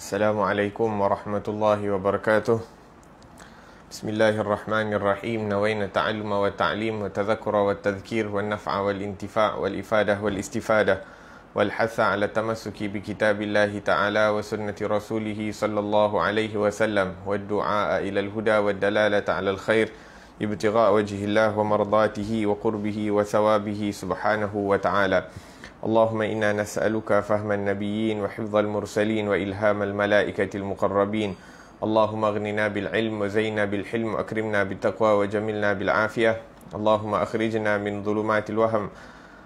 Assalamualaikum warahmatullahi wabarakatuh. Bismillahirrahmanirrahim. Nawayna ta'alluma wa ta'lim wa tadhakura wa tadhkir wa naf'a wal intifa' wal ifadah wal istifadah wal hatha ala tamassuki bi kitabillahi ta'ala wa sunnati rasulihi sallallahu alaihi wasallam wa du'a ila al-huda wa dalalata ala al-khair ibtigha' wajhillah wa mardatihi wa qurbihi wa thawabihi subhanahu wa ta'ala. اللهم إنا نسألك فهم النبيين وحفظ المرسلين وإلهام الملائكة المقربين. اللهم اغننا بالعلم وزينا بالحلم وأكرمنا بالتقوى وجملنا بالعافية. اللهم أخرجنا من ظلمات الوهم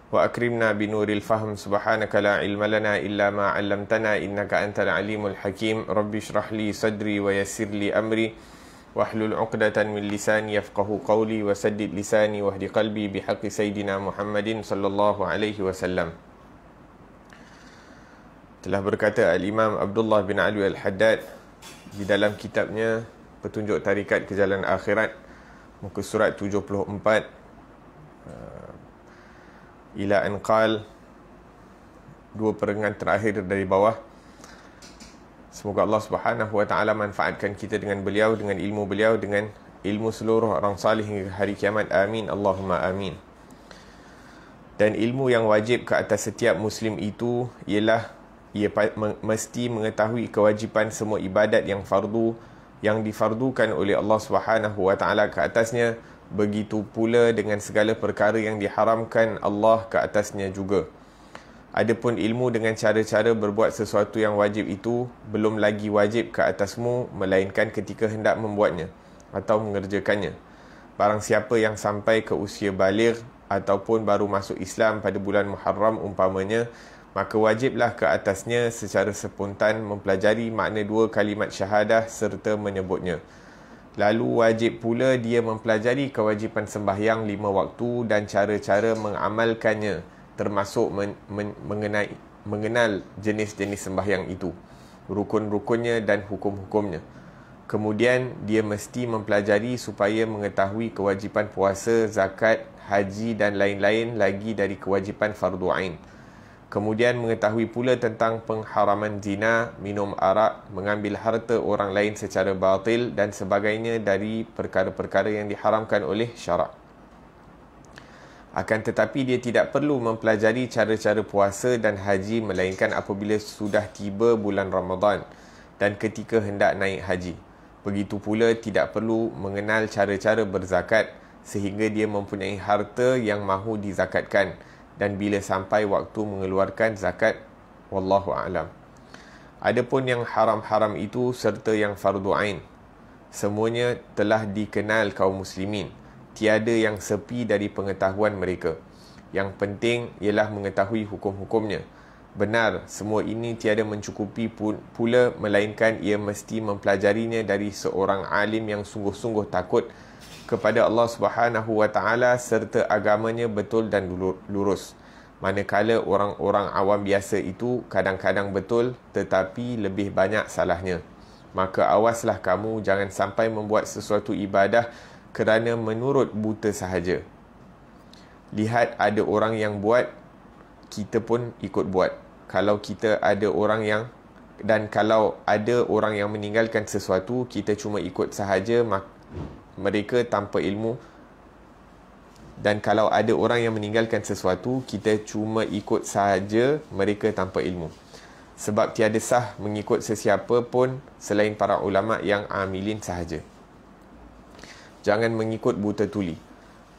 وأكرمنا بنور الفهم. سبحانك لا علم لنا إلا ما علمتنا إنك أنت العليم الحكيم. ربي اشرح لي صدري ويسر لي أمري واحلل عقدة من لساني يفقه قولي وسدد لساني واهد قلبي بحق سيدنا محمد صلى الله عليه وسلم. Telah berkata Al-Imam Abdullah bin Alwi Al-Haddad di dalam kitabnya Petunjuk Tarikat ke Jalan Akhirat, muka surat 74, ila anqal, dua perengan terakhir dari bawah. Semoga Allah Subhanahu wa taala manfaatkan kita dengan beliau, dengan ilmu beliau, dengan ilmu seluruh orang salih hingga hari kiamat. Amin Allahumma amin. Dan ilmu yang wajib ke atas setiap muslim itu ialah ia mesti mengetahui kewajipan semua ibadat yang fardu, yang difardukan oleh Allah Subhanahu wa taala ke atasnya, begitu pula dengan segala perkara yang diharamkan Allah ke atasnya juga. Adapun ilmu dengan cara-cara berbuat sesuatu yang wajib itu belum lagi wajib ke atasmu, melainkan ketika hendak membuatnya atau mengerjakannya. Barang siapa yang sampai ke usia baligh ataupun baru masuk Islam pada bulan Muharram umpamanya, maka wajiblah ke atasnya secara spontan mempelajari makna dua kalimat syahadah serta menyebutnya. Lalu wajib pula dia mempelajari kewajipan sembahyang 5 waktu dan cara-cara mengamalkannya, termasuk mengenal jenis-jenis sembahyang itu, rukun-rukunnya dan hukum-hukumnya. Kemudian dia mesti mempelajari supaya mengetahui kewajipan puasa, zakat, haji dan lain-lain lagi dari kewajipan fardu ain. Kemudian mengetahui pula tentang pengharaman zina, minum arak, mengambil harta orang lain secara batil dan sebagainya dari perkara-perkara yang diharamkan oleh syarak. Akan tetapi dia tidak perlu mempelajari cara-cara puasa dan haji melainkan apabila sudah tiba bulan Ramadan dan ketika hendak naik haji. Begitu pula tidak perlu mengenal cara-cara berzakat sehingga dia mempunyai harta yang mahu dizakatkan dan bila sampai waktu mengeluarkan zakat. Wallahu a'lam. Adapun yang haram-haram itu serta yang fardu ain, semuanya telah dikenal kaum muslimin. Tiada yang sepi dari pengetahuan mereka. Yang penting ialah mengetahui hukum-hukumnya. Benar, semua ini tiada mencukupi pula, melainkan ia mesti mempelajarinya dari seorang alim yang sungguh-sungguh takut kepada Allah Subhanahu wa taala serta agamanya betul dan lurus. Manakala orang-orang awam biasa itu kadang-kadang betul tetapi lebih banyak salahnya. Maka awaslah kamu jangan sampai membuat sesuatu ibadah kerana menurut buta sahaja. Lihat ada orang yang buat, kita pun ikut buat. Kalau ada orang yang meninggalkan sesuatu, kita cuma ikut sahaja, mereka tanpa ilmu. Dan kalau ada orang yang meninggalkan sesuatu, kita cuma ikut sahaja, mereka tanpa ilmu. Sebab tiada sah mengikut sesiapa pun selain para ulama yang amilin sahaja. Jangan mengikut buta tuli.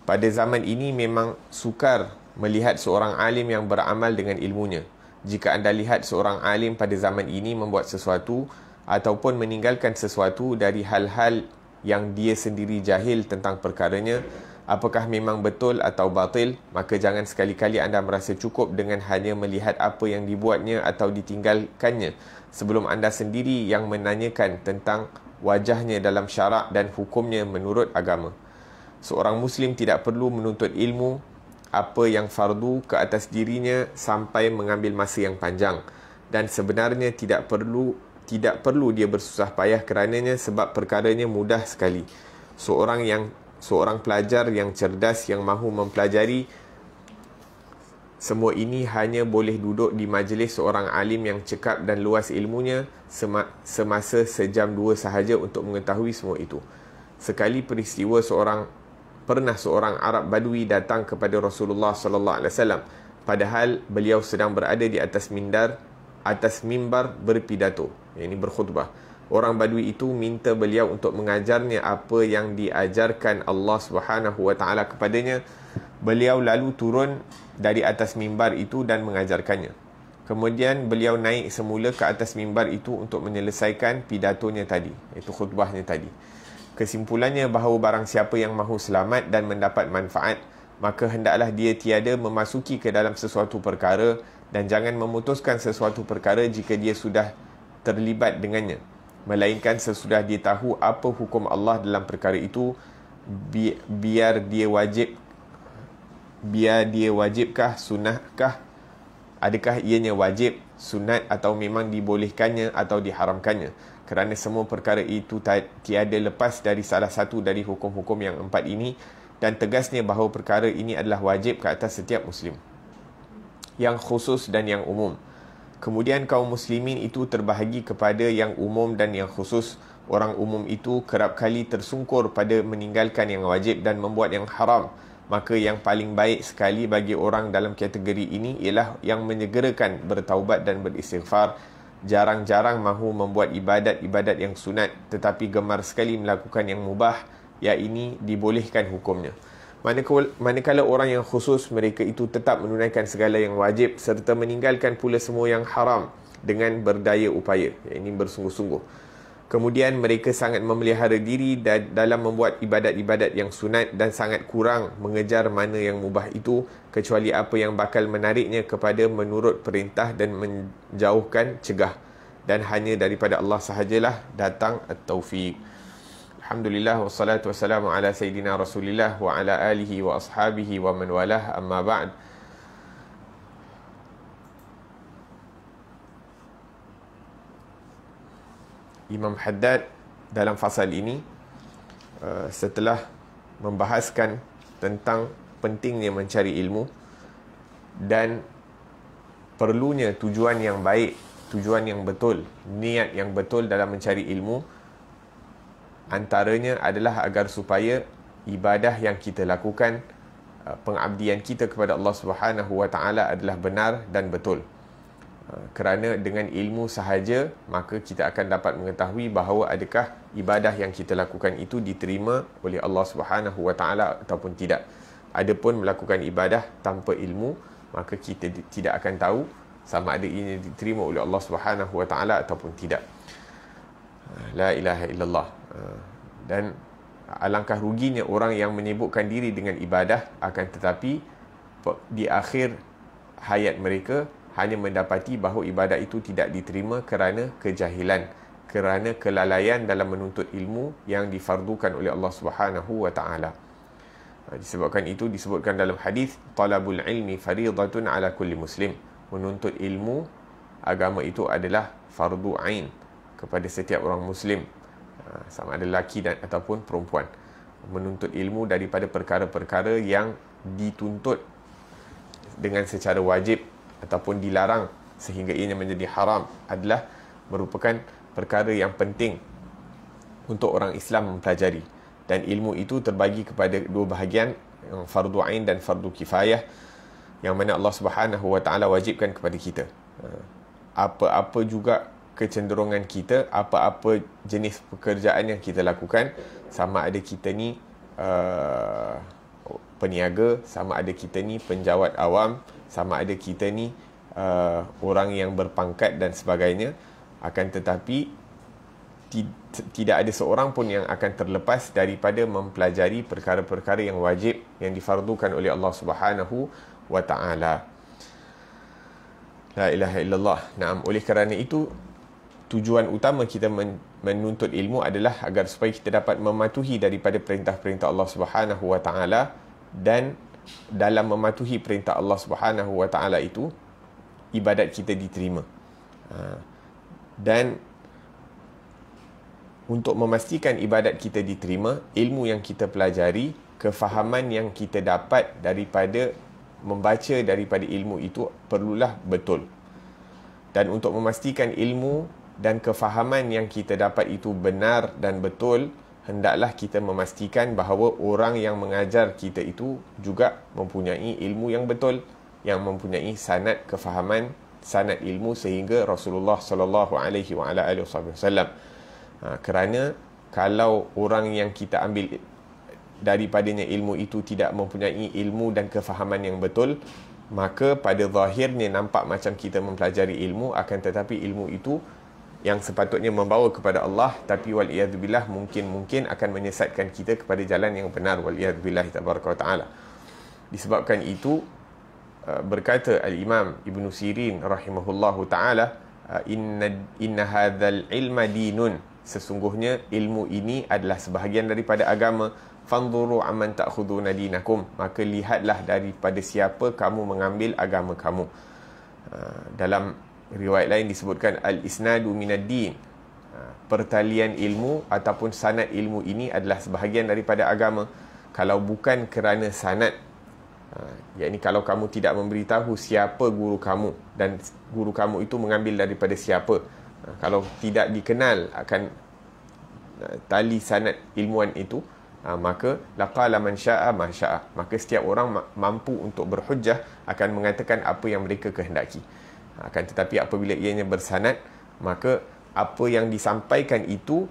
Pada zaman ini memang sukar melihat seorang alim yang beramal dengan ilmunya. Jika anda lihat seorang alim pada zaman ini membuat sesuatu ataupun meninggalkan sesuatu dari hal-hal yang dia sendiri jahil tentang perkaranya, apakah memang betul atau batil, maka jangan sekali-kali anda merasa cukup dengan hanya melihat apa yang dibuatnya atau ditinggalkannya sebelum anda sendiri yang menanyakan tentang wajahnya dalam syarak dan hukumnya menurut agama. Seorang muslim tidak perlu menuntut ilmu apa yang fardu ke atas dirinya sampai mengambil masa yang panjang, dan sebenarnya tidak perlu dia bersusah payah kerananya sebab perkaranya mudah sekali. Seorang pelajar yang cerdas yang mahu mempelajari Semua ini hanya boleh duduk di majlis seorang alim yang cekap dan luas ilmunya semasa sejam dua sahaja untuk mengetahui semua itu. Sekali peristiwa pernah seorang Arab Badui datang kepada Rasulullah sallallahu alaihi wasallam padahal beliau sedang berada di atas mimbar berpidato, yakni berkhutbah. Orang Badui itu minta beliau untuk mengajarnya apa yang diajarkan Allah Subhanahu wa taala kepadanya. Beliau lalu turun dari atas mimbar itu dan mengajarkannya. Kemudian beliau naik semula ke atas mimbar itu untuk menyelesaikan pidatonya tadi, iaitu khutbahnya tadi. Kesimpulannya bahawa barang siapa yang mahu selamat dan mendapat manfaat, maka hendaklah dia tiada memasuki ke dalam sesuatu perkara dan jangan memutuskan sesuatu perkara jika dia sudah terlibat dengannya, melainkan sesudah dia tahu apa hukum Allah dalam perkara itu, biar dia wajibkah, sunnahkah, adakah ianya wajib, sunat atau memang dibolehkannya atau diharamkannya. Kerana semua perkara itu tiada lepas dari salah satu dari hukum-hukum yang empat ini, dan tegasnya bahawa perkara ini adalah wajib ke atas setiap Muslim, yang khusus dan yang umum. Kemudian kaum muslimin itu terbahagi kepada yang umum dan yang khusus. Orang umum itu kerap kali tersungkur pada meninggalkan yang wajib dan membuat yang haram. Maka yang paling baik sekali bagi orang dalam kategori ini ialah yang menyegerakan bertaubat dan beristighfar, jarang-jarang mahu membuat ibadat-ibadat yang sunat, tetapi gemar sekali melakukan yang mubah, yang ini dibolehkan hukumnya. Manakala orang yang khusus, mereka itu tetap menunaikan segala yang wajib serta meninggalkan pula semua yang haram dengan berdaya upaya, yang ini bersungguh-sungguh. Kemudian mereka sangat memelihara diri dalam membuat ibadat-ibadat yang sunat dan sangat kurang mengejar mana yang mubah itu, kecuali apa yang bakal menariknya kepada menurut perintah dan menjauhkan cegah. Dan hanya daripada Allah sahajalah datang at-taufiq. Alhamdulillah, wassalatu wassalamu ala Sayyidina Rasulillah wa ala alihi wa ashabihi wa man walah, amma ba'd. Imam Haddad dalam fasal ini setelah membahaskan tentang pentingnya mencari ilmu dan perlunya tujuan yang baik, tujuan yang betul, niat yang betul dalam mencari ilmu, antaranya adalah agar supaya ibadah yang kita lakukan, pengabdian kita kepada Allah Subhanahu wa taala adalah benar dan betul. Kerana dengan ilmu sahaja maka kita akan dapat mengetahui bahawa adakah ibadah yang kita lakukan itu diterima oleh Allah Subhanahu wa taala ataupun tidak. Adapun melakukan ibadah tanpa ilmu, maka kita tidak akan tahu sama ada ia diterima oleh Allah Subhanahu wa taala ataupun tidak. La ilaha illallah. Dan alangkah ruginya orang yang menyibukkan diri dengan ibadah, akan tetapi di akhir hayat mereka hanya mendapati bahawa ibadah itu tidak diterima kerana kejahilan, kerana kelalaian dalam menuntut ilmu yang difardukan oleh Allah Subhanahu wa taala. Disebabkan itu disebutkan dalam hadis, talabul ilmi fariidatun ala kulli muslim. Menuntut ilmu agama itu adalah fardu ain kepada setiap orang muslim, sama ada lelaki dan ataupun perempuan. Menuntut ilmu daripada perkara-perkara yang dituntut dengan secara wajib ataupun dilarang sehingga ianya menjadi haram adalah merupakan perkara yang penting untuk orang Islam mempelajari. Dan ilmu itu terbagi kepada dua bahagian, yang fardu ain dan fardu kifayah, yang mana Allah Subhanahu wa taala wajibkan kepada kita. Apa-apa juga kecenderungan kita, apa-apa jenis pekerjaan yang kita lakukan, sama ada kita ni peniaga, sama ada kita ni penjawat awam, sama ada kita ni orang yang berpangkat dan sebagainya, akan tetapi tidak ada seorang pun yang akan terlepas daripada mempelajari perkara-perkara yang wajib yang difardukan oleh Allah Subhanahu wa taala. La ilaha illallah. Naam, oleh kerana itu tujuan utama kita menuntut ilmu adalah agar supaya kita dapat mematuhi daripada perintah-perintah Allah Subhanahu wa taala, dan dalam mematuhi perintah Allah Subhanahu wa taala itu ibadat kita diterima. Dan untuk memastikan ibadat kita diterima, ilmu yang kita pelajari, kefahaman yang kita dapat daripada membaca daripada ilmu itu perlulah betul. Dan untuk memastikan ilmu dan kefahaman yang kita dapat itu benar dan betul, hendaklah kita memastikan bahawa orang yang mengajar kita itu juga mempunyai ilmu yang betul, yang mempunyai sanad kefahaman, sanad ilmu sehingga Rasulullah sallallahu alaihi wasallam. Kerana kalau orang yang kita ambil daripadanya ilmu itu tidak mempunyai ilmu dan kefahaman yang betul, maka pada zahirnya nampak macam kita mempelajari ilmu, akan tetapi ilmu itu yang sepatutnya membawa kepada Allah, tapi wal'iyadzubillah mungkin akan menyesatkan kita kepada jalan yang benar, wal'iyadzubillah tabaraka wa ta'ala. Disebabkan itu berkata al-Imam Ibn Sirin rahimahullahu ta'ala, inna hadzal ilma dinun, sesungguhnya ilmu ini adalah sebahagian daripada agama. Fanzuru amman ta'khuduna dinakum, maka lihatlah daripada siapa kamu mengambil agama kamu. Dalam riwayat lain disebutkan al-isnadu minad din, pertalian ilmu ataupun sanad ilmu ini adalah sebahagian daripada agama. Kalau bukan kerana sanad, yakni kalau kamu tidak memberitahu siapa guru kamu dan guru kamu itu mengambil daripada siapa, kalau tidak dikenal akan tali sanad ilmuwan itu, maka laqala man syaa ma syaa, maka setiap orang mampu untuk berhujjah, akan mengatakan apa yang mereka kehendaki. Akan tetapi apabila ianya bersanad, maka apa yang disampaikan itu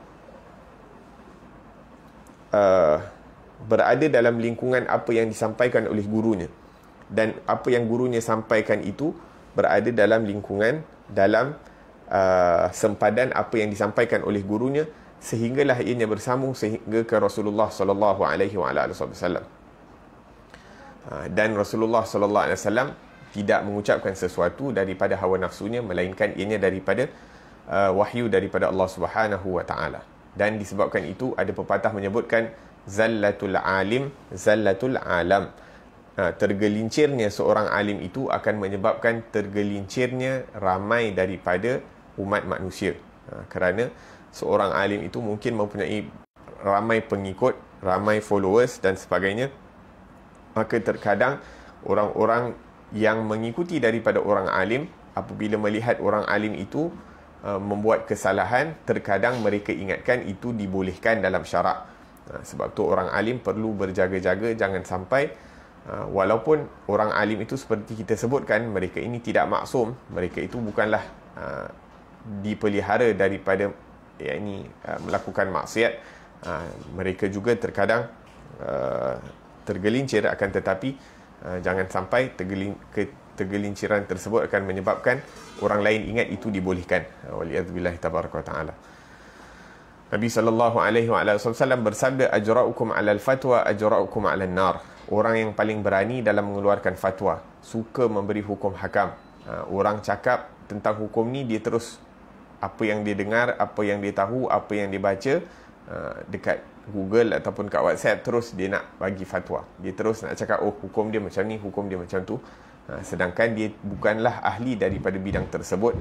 berada dalam lingkungan apa yang disampaikan oleh gurunya, dan apa yang gurunya sampaikan itu berada dalam lingkungan, dalam sempadan apa yang disampaikan oleh gurunya, sehinggalah ianya bersambung sehingga ke Rasulullah sallallahu alaihi wasallam. Dan Rasulullah sallallahu alaihi wasallam tidak mengucapkan sesuatu daripada hawa nafsunya, melainkan ianya daripada wahyu daripada Allah Subhanahu wa taala. Dan disebabkan itu ada pepatah menyebutkan zallatul alim zallatul alam, tergelincirnya seorang alim itu akan menyebabkan tergelincirnya ramai daripada umat manusia. Kerana seorang alim itu mungkin mempunyai ramai pengikut, ramai followers dan sebagainya, maka terkadang orang-orang yang mengikuti daripada orang alim, apabila melihat orang alim itu membuat kesalahan, terkadang mereka ingatkan itu dibolehkan dalam syarak. Sebab tu orang alim perlu berjaga-jaga, jangan sampai walaupun orang alim itu seperti kita sebutkan, mereka ini tidak maksum, mereka itu bukanlah dipelihara daripada melakukan maksiat, mereka juga terkadang tergelincir, akan tetapi jangan sampai tergelinciran tersebut akan menyebabkan orang lain ingat itu dibolehkan. Waliyadzubillah tabaraka wa ta'ala. Nabi sallallahu alaihi wasallam bersabda, ajra'ukum 'alal fatwa ajra'ukum 'alan nar. Orang yang paling berani dalam mengeluarkan fatwa, suka memberi hukum hakam. Orang cakap tentang hukum ni, dia terus apa yang dia dengar, apa yang dia tahu, apa yang dia baca dekat Google ataupun kat WhatsApp, terus dia nak bagi fatwa. Dia terus nak cakap, oh hukum dia macam ni, hukum dia macam tu. Sedangkan dia bukanlah ahli daripada bidang tersebut.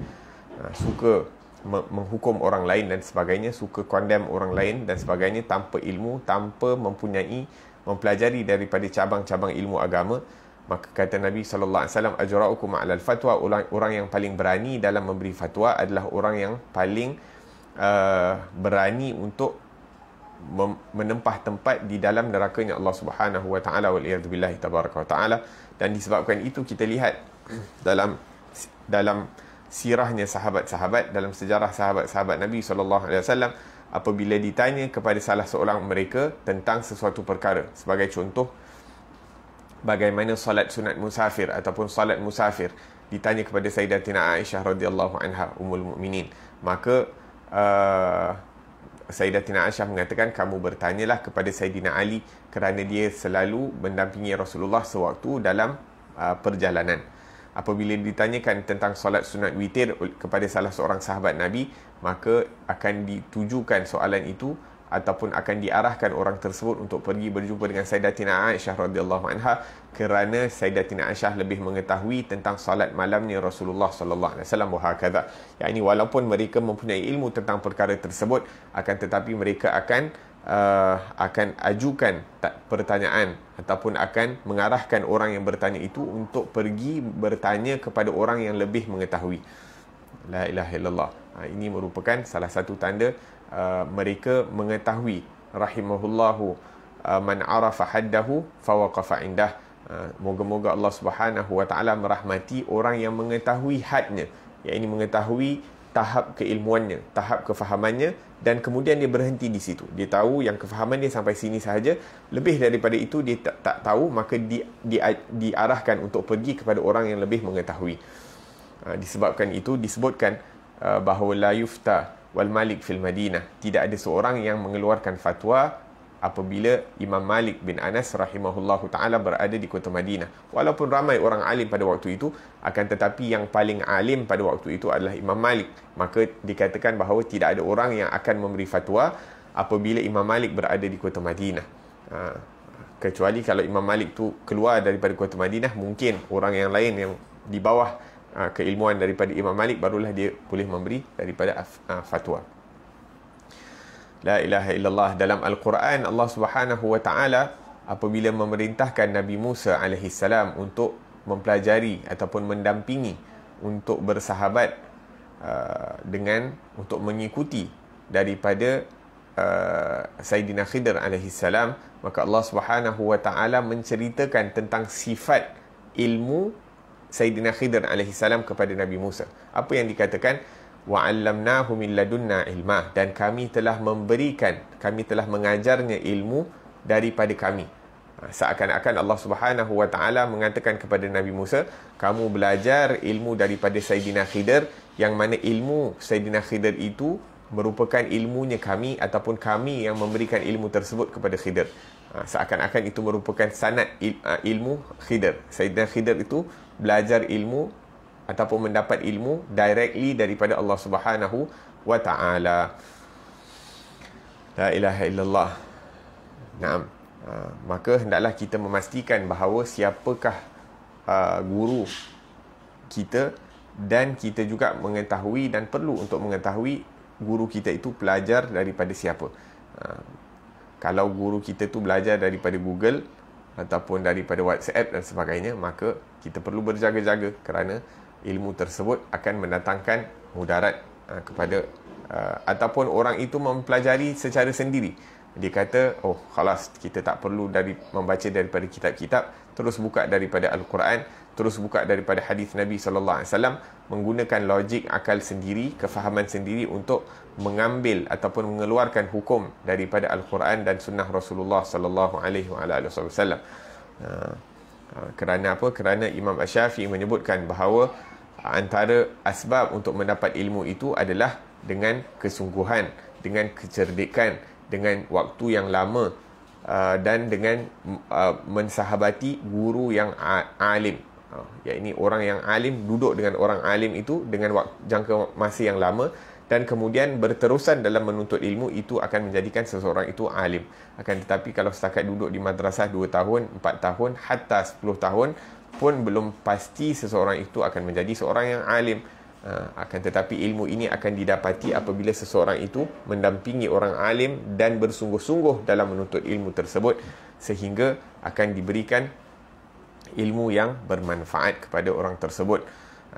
Suka menghukum orang lain dan sebagainya, suka condemn orang lain dan sebagainya tanpa ilmu, tanpa mempelajari daripada cabang-cabang ilmu agama. Maka kata Nabi SAW, ajra'ukum 'alal fatwa, orang yang paling berani dalam memberi fatwa adalah orang yang paling berani untuk menempah tempat di dalam nerakanya Allah Subhanahu wa ta'ala, wal'iyadzubillah tabaraka wa ta'ala. Dan disebabkan itu kita lihat dalam sirahnya sahabat-sahabat, dalam sejarah sahabat-sahabat Nabi SAW, apabila ditanya kepada salah seorang mereka tentang sesuatu perkara, sebagai contoh bagaimana salat sunat musafir ataupun salat musafir, ditanya kepada Sayyidatina Aisyah radhiyallahu anha ummul mukminin, maka Sayyidatina Aisyah mengatakan, kamu bertanyalah kepada Sayyidina Ali kerana dia selalu mendampingi Rasulullah sewaktu dalam perjalanan. Apabila ditanyakan tentang solat sunat witir kepada salah seorang sahabat Nabi, maka akan ditujukan soalan itu ataupun akan diarahkan orang tersebut untuk pergi berjumpa dengan Sayyidatina Aisyah radhiyallahu anha, kerana Sayyidatina Aisyah lebih mengetahui tentang salat malamnya Rasulullah sallallahu alaihi wasallam, wahakadha. Yakni walaupun mereka mempunyai ilmu tentang perkara tersebut, akan tetapi mereka akan akan ajukan pertanyaan ataupun akan mengarahkan orang yang bertanya itu untuk pergi bertanya kepada orang yang lebih mengetahui. La ilaha illallah. Ini merupakan salah satu tanda mereka mengetahui. Rahimahullahu man arafa haddahu fawaqafa indah. Moga-moga Allah Subhanahu wa taala merahmati orang yang mengetahui hadnya, iaitu mengetahui tahap keilmuannya, tahap kefahamannya, dan kemudian dia berhenti di situ. Dia tahu yang kefahaman dia sampai sini sahaja, lebih daripada itu dia tak tahu, maka diarahkan untuk pergi kepada orang yang lebih mengetahui. Disebabkan itu disebutkan bahawa la yufta wal malik fil Madinah, tidak ada seorang yang mengeluarkan fatwa apabila Imam Malik bin Anas rahimahullahu ta'ala berada di kota Madinah. Walaupun ramai orang alim pada waktu itu, akan tetapi yang paling alim pada waktu itu adalah Imam Malik. Maka dikatakan bahawa tidak ada orang yang akan memberi fatwa apabila Imam Malik berada di kota Madinah. Kecuali kalau Imam Malik tu keluar daripada kota Madinah, mungkin orang yang lain yang di bawah keilmuan daripada Imam Malik barulah dia boleh memberi daripada fatwa. La ilaha illallah. Dalam Al-Quran, Allah Subhanahu wa ta'ala apabila memerintahkan Nabi Musa AS untuk mempelajari ataupun mendampingi, untuk bersahabat untuk mengikuti daripada Sayyidina Khidir AS, maka Allah Subhanahu wa ta'ala menceritakan tentang sifat ilmu Sayyidina Khidir AS kepada Nabi Musa. Apa yang dikatakan? وَعَلَّمْنَاهُ مِنْ لَدُنَّا عِلْمًا, dan kami telah mengajarnya ilmu daripada kami. Seakan-akan Allah Subhanahu wa ta'ala mengatakan kepada Nabi Musa, kamu belajar ilmu daripada Sayyidina Khidir, yang mana ilmu Sayyidina Khidir itu merupakan ilmunya kami, ataupun kami yang memberikan ilmu tersebut kepada Khidir. Seakan-akan itu merupakan sanad ilmu Khidir. Sayyidina Khidir itu belajar ilmu ataupun mendapat ilmu directly daripada Allah Subhanahu wa ta'ala. La ilaha illallah. Naam. Maka hendaklah kita memastikan bahawa siapakah guru kita, dan kita juga mengetahui dan perlu untuk mengetahui guru kita itu belajar daripada siapa. Kalau guru kita tu belajar daripada Google ataupun daripada WhatsApp dan sebagainya, maka kita perlu berjaga-jaga, kerana ilmu tersebut akan mendatangkan mudarat kepada ataupun orang itu mempelajari secara sendiri. Dia kata, oh khalas, kita tak perlu membaca daripada kitab-kitab, terus buka daripada Al-Quran, terus buka daripada hadis Nabi SAW, menggunakan logik, akal sendiri, kefahaman sendiri untuk mengambil ataupun mengeluarkan hukum daripada Al-Quran dan sunnah Rasulullah SAW. Kerana apa? Kerana Imam Asy-Syafi'i menyebutkan bahawa antara asbab untuk mendapat ilmu itu adalah dengan kesungguhan, dengan kecerdikan, dengan waktu yang lama, dan dengan mensahabati guru yang alim. Iaitu orang yang alim, duduk dengan orang alim itu dengan jangka masa yang lama, dan kemudian berterusan dalam menuntut ilmu, itu akan menjadikan seseorang itu alim. Akan tetapi kalau setakat duduk di madrasah 2 tahun, 4 tahun, hatta 10 tahun pun belum pasti seseorang itu akan menjadi seorang yang alim. Akan tetapi ilmu ini akan didapati apabila seseorang itu mendampingi orang alim dan bersungguh-sungguh dalam menuntut ilmu tersebut, sehingga akan diberikan ilmu yang bermanfaat kepada orang tersebut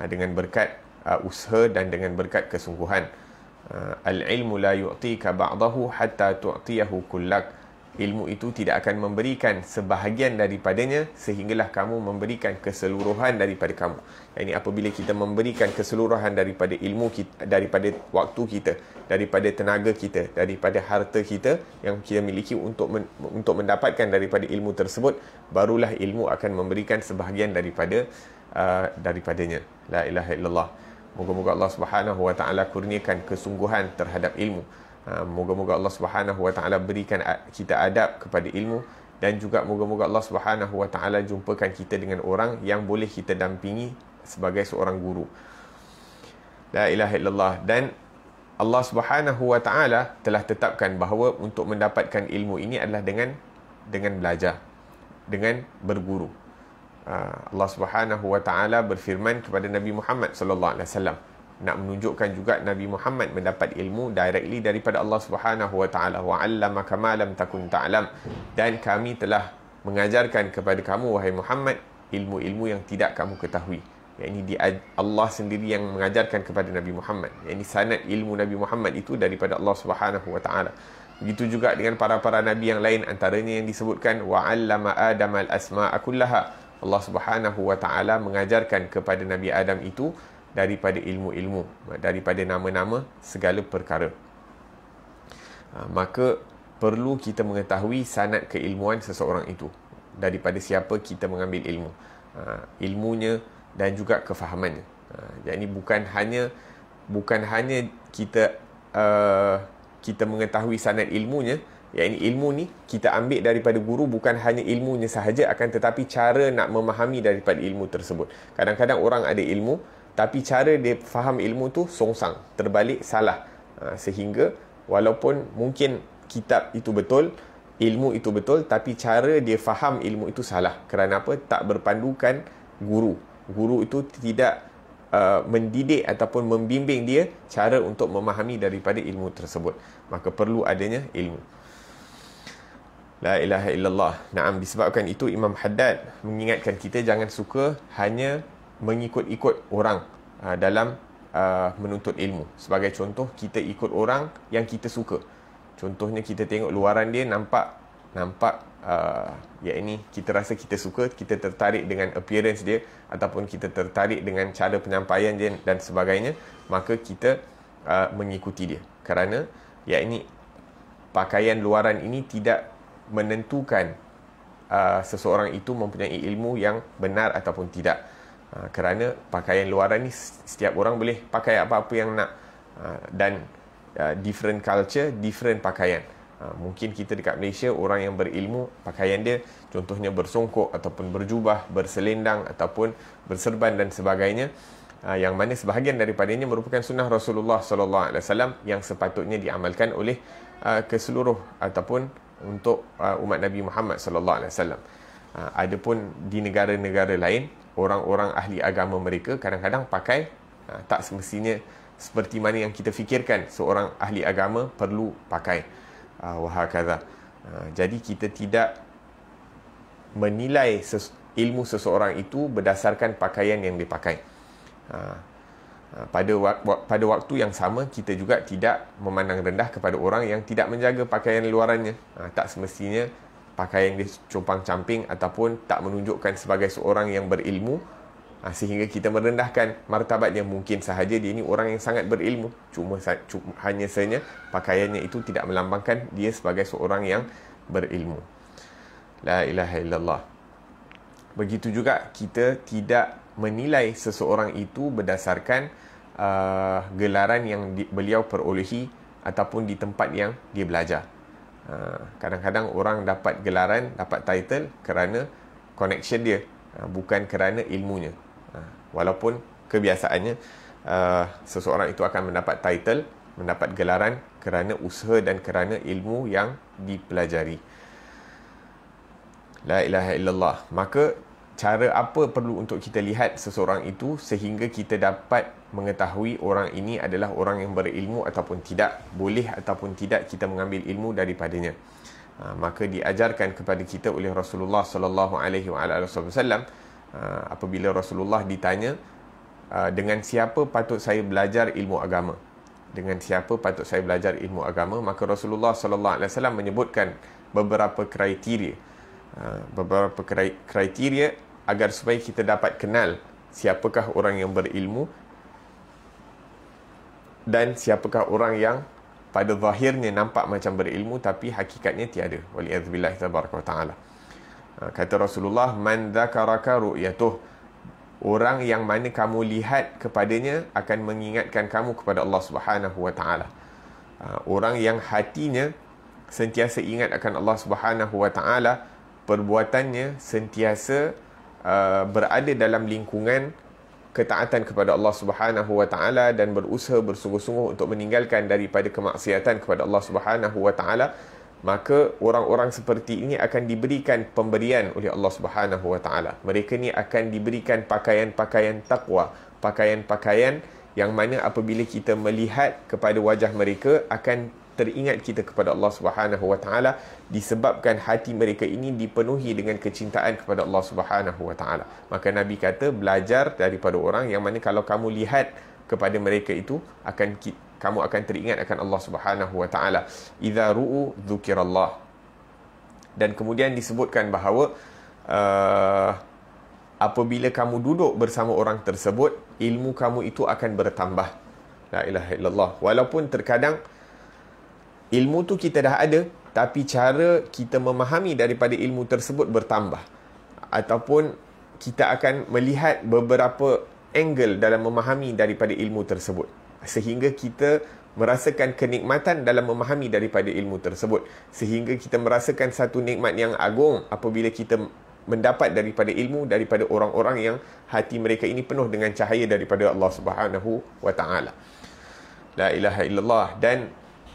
dengan berkat usaha dan dengan berkat kesungguhan. Al-ilmu la yu'tika ba'dahu hatta tu'tiyahu kullak. Ilmu itu tidak akan memberikan sebahagian daripadanya sehinggalah kamu memberikan keseluruhan daripada kamu. Ini apabila kita memberikan keseluruhan daripada ilmu kita, daripada waktu kita, daripada tenaga kita, daripada harta kita yang kita miliki untuk mendapatkan daripada ilmu tersebut, barulah ilmu akan memberikan sebahagian daripadanya. La ilaha illallah. Moga-moga Allah Subhanahu wa ta'ala kurniakan kesungguhan terhadap ilmu. Moga-moga Allah Subhanahu wa ta'ala berikan kita adab kepada ilmu, dan juga moga-moga Allah Subhanahu wa ta'ala jumpakan kita dengan orang yang boleh kita dampingi sebagai seorang guru. La ilaha illallah. Dan Allah Subhanahu wa ta'ala telah tetapkan bahawa untuk mendapatkan ilmu ini adalah dengan belajar, dengan berguru. Allah Subhanahu wa ta'ala berfirman kepada Nabi Muhammad sallallahu alaihi wasallam, nak menunjukkan juga Nabi Muhammad mendapat ilmu directly daripada Allah Subhanahu wa taala. Wa 'allamaka ma lam takun ta'lam, dan kami telah mengajarkan kepada kamu wahai Muhammad ilmu-ilmu yang tidak kamu ketahui. Yakni Allah sendiri yang mengajarkan kepada Nabi Muhammad. Yakni sanad ilmu Nabi Muhammad itu daripada Allah Subhanahu wa taala. Begitu juga dengan para nabi yang lain, antaranya yang disebutkan wa 'allama Adam al-asma'a kullaha. Allah Subhanahu wa taala mengajarkan kepada Nabi Adam itu daripada ilmu-ilmu, daripada nama-nama segala perkara. Maka perlu kita mengetahui sanad keilmuan seseorang itu, daripada siapa kita mengambil ilmu, ilmunya dan juga kefahamannya. Jadi bukan hanya kita mengetahui sanad ilmunya, yakni ilmu ni kita ambil daripada guru, bukan hanya ilmunya sahaja, akan tetapi cara nak memahami daripada ilmu tersebut. Kadang-kadang orang ada ilmu tapi cara dia faham ilmu tu songsang, terbalik, salah, sehingga walaupun mungkin kitab itu betul, ilmu itu betul, tapi cara dia faham ilmu itu salah. Kerana apa? Tak berpandukan guru. Guru itu tidak mendidik ataupun membimbing dia cara untuk memahami daripada ilmu tersebut. Maka perlu adanya ilmu. La ilaha illallah. Naam, disebabkan itu Imam Haddad mengingatkan kita jangan suka hanya mengikut-ikut orang dalam menuntut ilmu. Sebagai contoh, kita ikut orang yang kita suka. Contohnya kita tengok luaran dia nampak yakni kita rasa kita suka, kita tertarik dengan appearance dia, ataupun kita tertarik dengan cara penyampaian dia dan sebagainya, maka kita mengikuti dia. Kerana yakni pakaian luaran ini tidak menentukan seseorang itu mempunyai ilmu yang benar ataupun tidak. Kerana pakaian luaran ni setiap orang boleh pakai apa-apa yang nak, dan different culture, different pakaian. Mungkin kita dekat Malaysia, orang yang berilmu, pakaian dia contohnya bersongkok ataupun berjubah, berselendang ataupun berserban dan sebagainya, yang mana sebahagian daripadanya merupakan sunnah Rasulullah SAW yang sepatutnya diamalkan oleh keseluruh ataupun untuk umat Nabi Muhammad SAW. Adapun di negara-negara lain, orang-orang ahli agama mereka kadang-kadang pakai tak semestinya seperti mana yang kita fikirkan seorang ahli agama perlu pakai. Wahakadha. Jadi kita tidak menilai ilmu seseorang itu berdasarkan pakaian yang dipakai. Pada waktu yang sama, kita juga tidak memandang rendah kepada orang yang tidak menjaga pakaian luarannya. Tak semestinya pakaian dia compang-camping ataupun tak menunjukkan sebagai seorang yang berilmu, sehingga kita merendahkan martabatnya. Mungkin sahaja dia ni orang yang sangat berilmu, cuma hanya saja pakaiannya itu tidak melambangkan dia sebagai seorang yang berilmu. La ilaha illallah. Begitu juga kita tidak menilai seseorang itu berdasarkan gelaran yang beliau perolehi ataupun di tempat yang dia belajar. Kadang-kadang orang dapat gelaran, dapat title kerana connection dia, bukan kerana ilmunya. Walaupun kebiasaannya seseorang itu akan mendapat title, mendapat gelaran kerana usaha dan kerana ilmu yang dipelajari. La ilaha illallah. Maka cara apa perlu untuk kita lihat seseorang itu sehingga kita dapat mengetahui orang ini adalah orang yang berilmu ataupun tidak, boleh ataupun tidak kita mengambil ilmu daripadanya. Maka diajarkan kepada kita oleh Rasulullah sallallahu alaihi wasallam, apabila Rasulullah ditanya dengan siapa patut saya belajar ilmu agama, dengan siapa patut saya belajar ilmu agama, maka Rasulullah sallallahu alaihi wasallam menyebutkan beberapa kriteria, agar supaya kita dapat kenal siapakah orang yang berilmu dan siapakah orang yang pada zahirnya nampak macam berilmu tapi hakikatnya tiada. Waliyadzubillah tabaraka wa ta'ala. Kata Rasulullah, man dzakaraka ru'yatuh, orang yang mana kamu lihat kepadanya akan mengingatkan kamu kepada Allah Subhanahu wa taala. Orang yang hatinya sentiasa ingat akan Allah Subhanahu wa taala, perbuatannya sentiasa berada dalam lingkungan ketaatan kepada Allah Subhanahu wa taala dan berusaha bersungguh-sungguh untuk meninggalkan daripada kemaksiatan kepada Allah Subhanahu wa taala, maka orang-orang seperti ini akan diberikan pemberian oleh Allah Subhanahu wa taala. Mereka ni akan diberikan pakaian-pakaian takwa, pakaian-pakaian yang mana apabila kita melihat kepada wajah mereka akan teringat kita kepada Allah Subhanahu Wa Taala, disebabkan hati mereka ini dipenuhi dengan kecintaan kepada Allah Subhanahu Wa Taala. Maka Nabi kata, belajar daripada orang yang mana kalau kamu lihat kepada mereka itu kamu akan teringat akan Allah Subhanahu Wa Taala. Idza ru'u dzukirallah. Dan kemudian disebutkan bahawa apabila kamu duduk bersama orang tersebut, ilmu kamu itu akan bertambah. La ilaha illallah. Walaupun terkadang ilmu tu kita dah ada, tapi cara kita memahami daripada ilmu tersebut bertambah. Ataupun kita akan melihat beberapa angle dalam memahami daripada ilmu tersebut, sehingga kita merasakan kenikmatan dalam memahami daripada ilmu tersebut, sehingga kita merasakan satu nikmat yang agung apabila kita mendapat daripada ilmu daripada orang-orang yang hati mereka ini penuh dengan cahaya daripada Allah Subhanahu Wa Taala. La ilaha illallah. Dan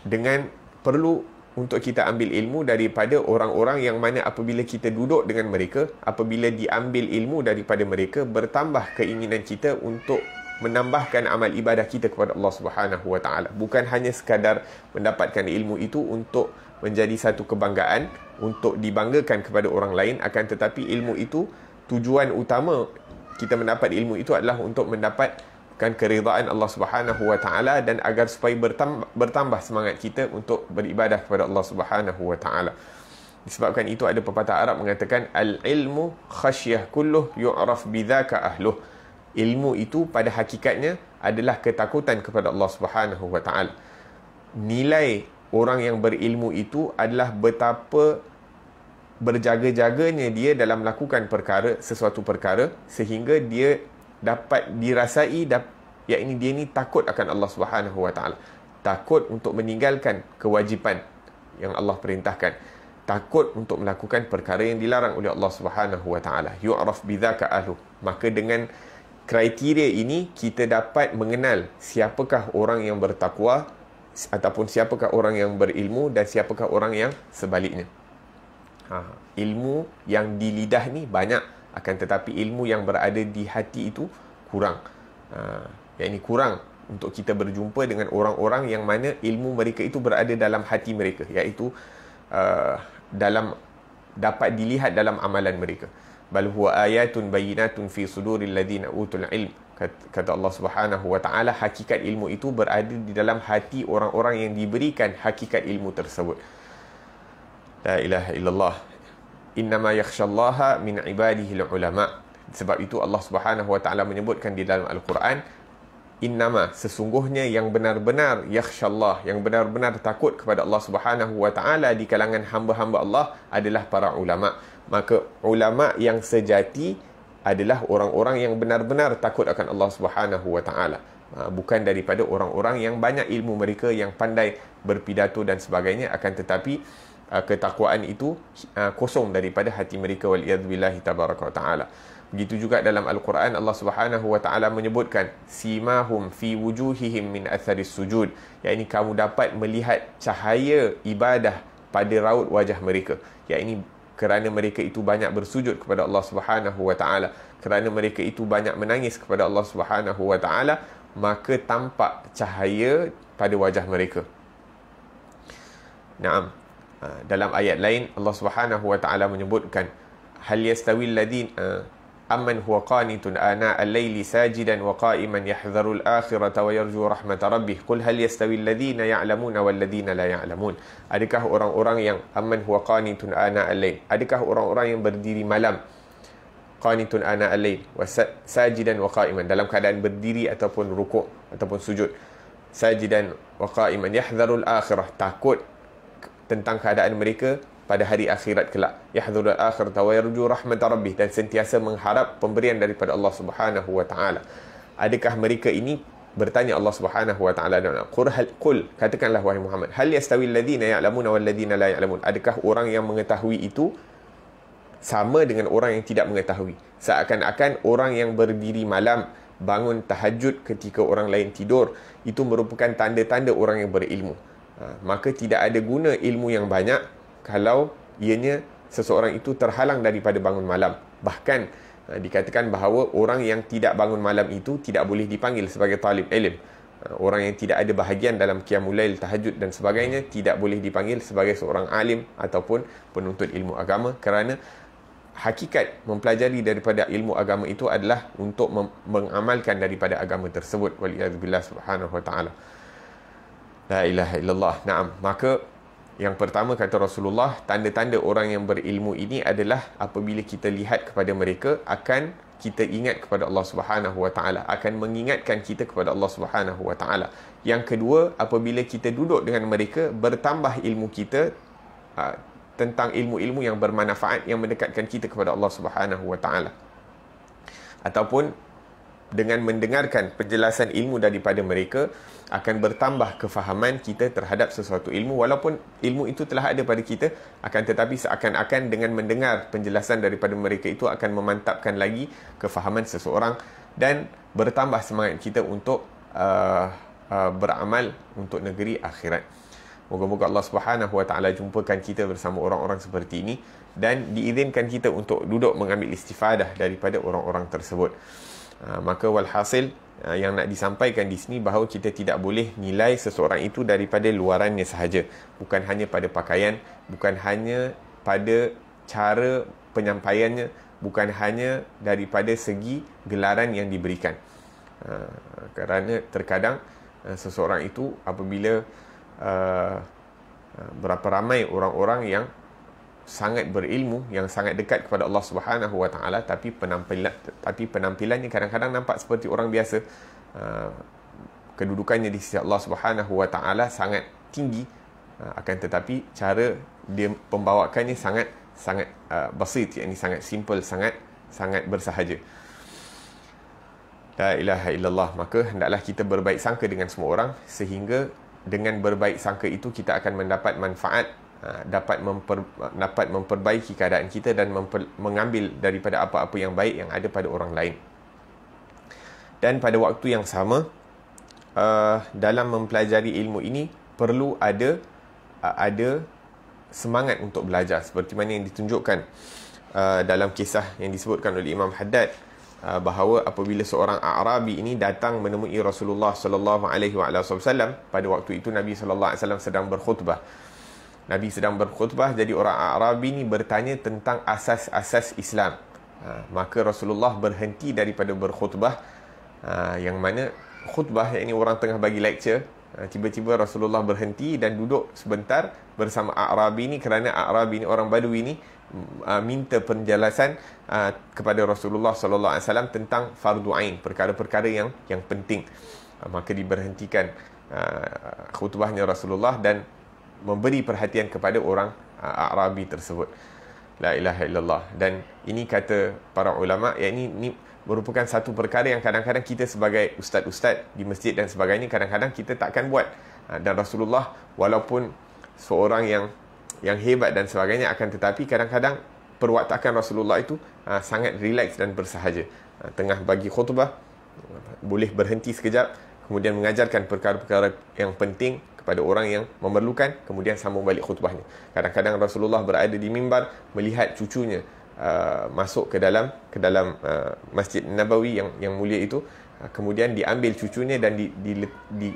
dengan perlu untuk kita ambil ilmu daripada orang-orang yang mana apabila kita duduk dengan mereka, apabila diambil ilmu daripada mereka, bertambah keinginan kita untuk menambahkan amal ibadah kita kepada Allah Subhanahu Wa Taala. Bukan hanya sekadar mendapatkan ilmu itu untuk menjadi satu kebanggaan, untuk dibanggakan kepada orang lain, akan tetapi ilmu itu, tujuan utama kita mendapat ilmu itu adalah untuk mendapatkan keridaan Allah Subhanahu Wa Taala, dan agar supaya bertambah semangat kita untuk beribadah kepada Allah Subhanahu Wa Taala. Disebabkan itu ada pepatah Arab mengatakan, al-ilmu khasyah kulluh yu'raf bidzaka ahluh. Ilmu itu pada hakikatnya adalah ketakutan kepada Allah Subhanahu Wa Taala. Nilai orang yang berilmu itu adalah betapa berjaga-jaganya dia dalam melakukan sesuatu perkara, sehingga dia dapat dirasai, yakni dia ni takut akan Allah Subhanahu Wa Taala, takut untuk meninggalkan kewajipan yang Allah perintahkan, takut untuk melakukan perkara yang dilarang oleh Allah Subhanahu Wa Taala. Yu'raf bidzaka ahlu. Maka dengan kriteria ini kita dapat mengenal siapakah orang yang bertakwa, ataupun siapakah orang yang berilmu, dan siapakah orang yang sebaliknya. Ilmu yang di lidah ni banyak, akan tetapi ilmu yang berada di hati itu kurang. Yang ini kurang untuk kita berjumpa dengan orang-orang yang mana ilmu mereka itu berada dalam hati mereka, iaitu dapat dilihat dalam amalan mereka. Bal huwa ayatun bayyinatun fi suduril ladzina utul ilm. Kata Allah Subhanahu Wa Taala, hakikat ilmu itu berada di dalam hati orang-orang yang diberikan hakikat ilmu tersebut. La ilaha illallah. Innama yakhshallaha min ibadihi ulama. Sebab itu Allah Subhanahu Wa Taala menyebutkan di dalam Al-Quran, innama, sesungguhnya yang benar-benar yakhshallah, yang benar-benar takut kepada Allah Subhanahu Wa Taala di kalangan hamba-hamba Allah adalah para ulama. Maka ulama yang sejati adalah orang-orang yang benar-benar takut akan Allah Subhanahu Wa Taala, bukan daripada orang-orang yang banyak ilmu mereka, yang pandai berpidato dan sebagainya, akan tetapi ketakwaan itu kosong daripada hati mereka, waliyadzubillahi tabaraka wa ta'ala. Begitu juga dalam Al-Quran Allah Subhanahu Wa Taala menyebutkan, simahum fi wujuhihim min atharis sujud, yakni kamu dapat melihat cahaya ibadah pada raut wajah mereka, yakni kerana mereka itu banyak bersujud kepada Allah Subhanahu Wa Taala, kerana mereka itu banyak menangis kepada Allah Subhanahu Wa Taala, maka tampak cahaya pada wajah mereka. Naam. Dalam ayat lain Allah Subhanahu Wa Taala menyebutkan, hal yastawil ladina amman huwa qanitun ana al-laili sajidan wa qa'iman yahdharu al-akhirata wa yarju rahmat rabbih qul hal yastawil ladina ya'lamuna wal ladina la ya'lamun. Adakah orang-orang yang amman huwa qanitun ana al-lail, adakah orang-orang yang berdiri malam, qanitun ana al-lail wa sajidan wa qa'iman, dalam keadaan berdiri ataupun rukuk ataupun sujud, sajidan wa qa'iman yahdharu al-akhirah, takut tentang keadaan mereka pada hari akhirat kelak, yahdhurul akhirata wa yarju rahmat rabbih, dan sentiasa mengharap pemberian daripada Allah Subhanahu Wa Taala. Adakah mereka ini, bertanya Allah Subhanahu Wa Taala, qul, katakanlah wahai Muhammad, hal yastawil ladzina ya'lamuna wal ladzina la ya'lamun, adakah orang yang mengetahui itu sama dengan orang yang tidak mengetahui? Seakan-akan orang yang berdiri malam, bangun tahajud ketika orang lain tidur, itu merupakan tanda-tanda orang yang berilmu. Maka tidak ada guna ilmu yang banyak kalau ianya seseorang itu terhalang daripada bangun malam. Bahkan Dikatakan bahawa orang yang tidak bangun malam itu tidak boleh dipanggil sebagai talib ilm. Orang yang tidak ada bahagian dalam qiyamul lail, tahajud dan sebagainya tidak boleh dipanggil sebagai seorang alim ataupun penuntut ilmu agama, kerana hakikat mempelajari daripada ilmu agama itu adalah untuk mengamalkan daripada agama tersebut. Waliyadzubillah subhanahu wa ta'ala. La ilaha illallah. Naam. Maka yang pertama kata Rasulullah, tanda-tanda orang yang berilmu ini adalah apabila kita lihat kepada mereka, akan kita ingat kepada Allah Subhanahu wa ta'ala, akan mengingatkan kita kepada Allah Subhanahu wa ta'ala. Yang kedua, apabila kita duduk dengan mereka, bertambah ilmu kita tentang ilmu-ilmu yang bermanfaat, yang mendekatkan kita kepada Allah Subhanahu wa ta'ala. Ataupun dengan mendengarkan penjelasan ilmu daripada mereka, akan bertambah kefahaman kita terhadap sesuatu ilmu, walaupun ilmu itu telah ada pada kita, akan tetapi seakan-akan dengan mendengar penjelasan daripada mereka itu akan memantapkan lagi kefahaman seseorang dan bertambah semangat kita untuk beramal untuk negeri akhirat. Moga-moga Allah Subhanahu wa ta'ala jumpakan kita bersama orang-orang seperti ini dan diizinkan kita untuk duduk mengambil istifadah daripada orang-orang tersebut. Maka walhasil yang nak disampaikan di sini bahawa kita tidak boleh nilai seseorang itu daripada luarannya sahaja, bukan hanya pada pakaian, bukan hanya pada cara penyampaiannya, bukan hanya daripada segi gelaran yang diberikan. Kerana terkadang seseorang itu apabila berapa ramai orang-orang yang sangat berilmu, yang sangat dekat kepada Allah Subhanahu wa ta'ala, tapi penampilannya kadang-kadang nampak seperti orang biasa, kedudukannya di sisi Allah Subhanahu wa ta'ala sangat tinggi, akan tetapi cara dia pembawakannya sangat basit, yakni sangat simple, sangat bersahaja. La ilaha illallah. Maka hendaklah kita berbaik sangka dengan semua orang, sehingga dengan berbaik sangka itu kita akan mendapat manfaat, dapat memperbaiki keadaan kita dan mengambil daripada apa-apa yang baik yang ada pada orang lain. Dan pada waktu yang sama, dalam mempelajari ilmu ini perlu ada semangat untuk belajar, seperti mana yang ditunjukkan dalam kisah yang disebutkan oleh Imam Haddad, bahawa apabila seorang A'rabi ini datang menemui Rasulullah sallallahu alaihi wasallam, pada waktu itu Nabi sallallahu alaihi wasallam sedang berkhutbah. Nabi sedang berkhutbah, jadi orang Arabi ni bertanya tentang asas-asas Islam. Maka Rasulullah berhenti daripada berkhutbah, yang mana khutbah, yang ini orang tengah bagi lecture, tiba-tiba Rasulullah berhenti dan duduk sebentar bersama Arabi ni, kerana Arabi ni, orang Badui ni, minta penjelasan kepada Rasulullah sallallahu alaihi wasallam tentang fardu ain, perkara-perkara yang penting. Maka diberhentikan khutbahnya Rasulullah dan memberi perhatian kepada orang Arabi tersebut. La ilaha illallah. Dan ini kata para ulama, ini merupakan satu perkara yang kadang-kadang kita sebagai ustaz-ustaz di masjid dan sebagainya, kadang-kadang kita takkan buat. Dan Rasulullah walaupun seorang yang hebat dan sebagainya, akan tetapi kadang-kadang perwatakan Rasulullah itu sangat relax dan bersahaja. Tengah bagi khutbah boleh berhenti sekejap, kemudian mengajarkan perkara-perkara yang penting kepada orang yang memerlukan, kemudian sambung balik khutbahnya. Kadang-kadang Rasulullah berada di mimbar melihat cucunya masuk ke dalam Masjid Nabawi yang mulia itu, kemudian diambil cucunya dan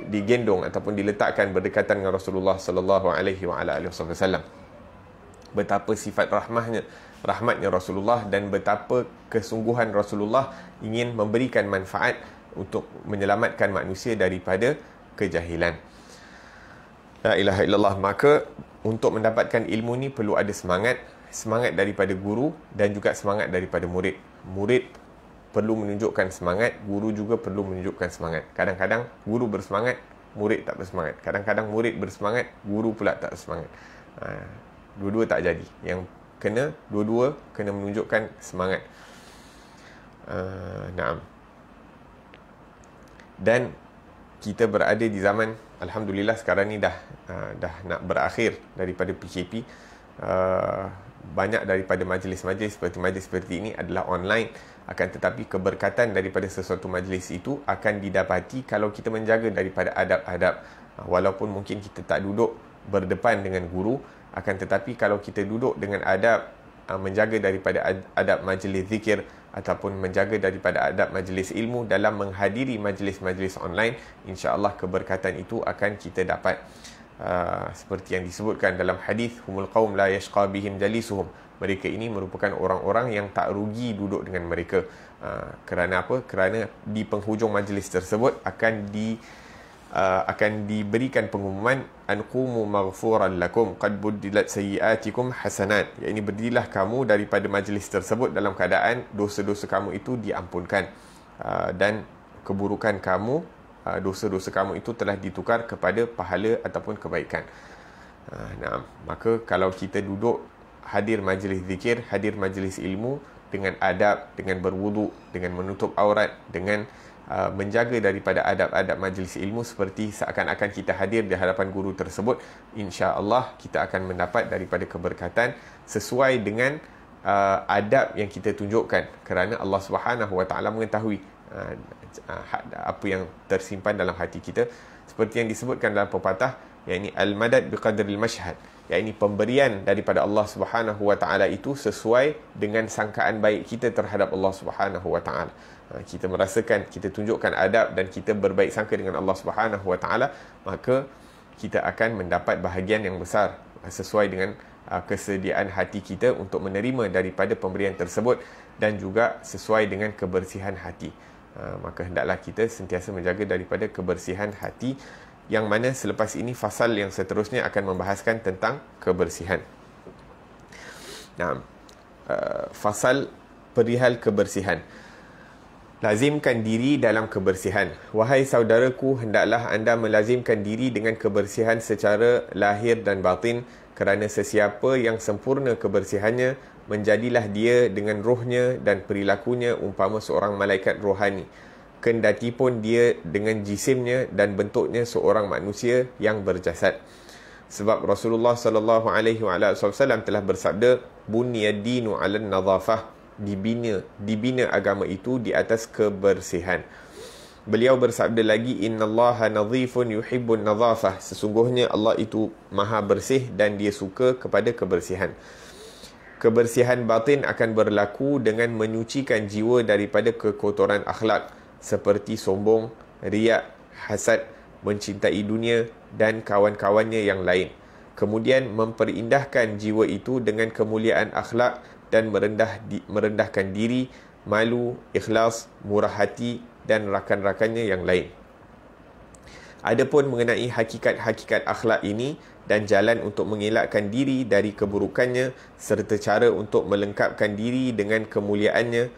digendong ataupun diletakkan berdekatan dengan Rasulullah sallallahu alaihi wasallam. Betapa sifat rahmatnya Rasulullah dan betapa kesungguhan Rasulullah ingin memberikan manfaat untuk menyelamatkan manusia daripada kejahilan. La ilaha illallah. Maka untuk mendapatkan ilmu ni perlu ada semangat daripada guru dan juga semangat daripada murid. Murid perlu menunjukkan semangat, guru juga perlu menunjukkan semangat. Kadang-kadang guru bersemangat, murid tak bersemangat. Kadang-kadang murid bersemangat, guru pula tak bersemangat. Dua-dua tak jadi. Yang dua-dua kena menunjukkan semangat. Naam. Dan kita berada di zaman, alhamdulillah sekarang ni dah nak berakhir daripada PKP. Banyak daripada majlis-majlis seperti ini adalah online, akan tetapi keberkatan daripada sesuatu majlis itu akan didapati kalau kita menjaga daripada adab-adab. Walaupun mungkin kita tak duduk berdepan dengan guru, akan tetapi kalau kita duduk dengan adab, menjaga daripada adab majlis zikir ataupun menjaga daripada adab majlis ilmu dalam menghadiri majlis-majlis online, insya-Allah keberkatan itu akan kita dapat. Seperti yang disebutkan dalam hadis, humul qaum la yashqa bihim jalisuhum, mereka ini merupakan orang-orang yang tak rugi duduk dengan mereka. Kerana apa? Kerana di penghujung majlis tersebut akan diberikan pengumuman anqumu maghfuran lakum qad buddilat sayyiatikum hasanat, iaitu berdirilah kamu daripada majlis tersebut dalam keadaan dosa-dosa kamu itu diampunkan, dan keburukan kamu, dosa-dosa kamu itu telah ditukar kepada pahala ataupun kebaikan. Maka kalau kita duduk hadir majlis zikir, hadir majlis ilmu dengan adab, dengan berwuduk, dengan menutup aurat, dengan menjaga daripada adab-adab majlis ilmu seperti seakan-akan kita hadir di hadapan guru tersebut, insya-Allah kita akan mendapat daripada keberkatan sesuai dengan adab yang kita tunjukkan, kerana Allah Subhanahu Wa Taala mengetahui apa yang tersimpan dalam hati kita, seperti yang disebutkan dalam pepatah, yakni al-madad biqadril mashhad, yakni pemberian daripada Allah Subhanahu Wa Taala itu sesuai dengan sangkaan baik kita terhadap Allah Subhanahu Wa Taala. Kita merasakan, kita tunjukkan adab dan kita berbaik sangka dengan Allah Subhanahu Wa Taala, maka kita akan mendapat bahagian yang besar sesuai dengan kesediaan hati kita untuk menerima daripada pemberian tersebut, dan juga sesuai dengan kebersihan hati. Maka hendaklah kita sentiasa menjaga daripada kebersihan hati, yang mana selepas ini fasal yang seterusnya akan membahaskan tentang kebersihan. Fasal perihal kebersihan. Lazimkan diri dalam kebersihan. Wahai saudaraku, hendaklah anda melazimkan diri dengan kebersihan secara lahir dan batin, kerana sesiapa yang sempurna kebersihannya, menjadilah dia dengan rohnya dan perilakunya umpama seorang malaikat rohani, kendati pun dia dengan jisimnya dan bentuknya seorang manusia yang berjasad. Sebab Rasulullah sallallahu alaihi wasallam telah bersabda, bunyad-dinu 'alan nadhafah, dibina agama itu di atas kebersihan. Beliau bersabda lagi, innallaha nadhifun yuhibbun nadhafah, sesungguhnya Allah itu maha bersih dan dia suka kepada kebersihan. Kebersihan batin akan berlaku dengan menyucikan jiwa daripada kekotoran akhlak seperti sombong, riak, hasad, mencintai dunia dan kawan-kawannya yang lain. Kemudian memperindah jiwa itu dengan kemuliaan akhlak dan merendahkan diri, malu, ikhlas, murah hati dan rakan-rakannya yang lain. Adapun mengenai hakikat-hakikat akhlak ini dan jalan untuk mengelakkan diri dari keburukannya serta cara untuk melengkapkan diri dengan kemuliaannya,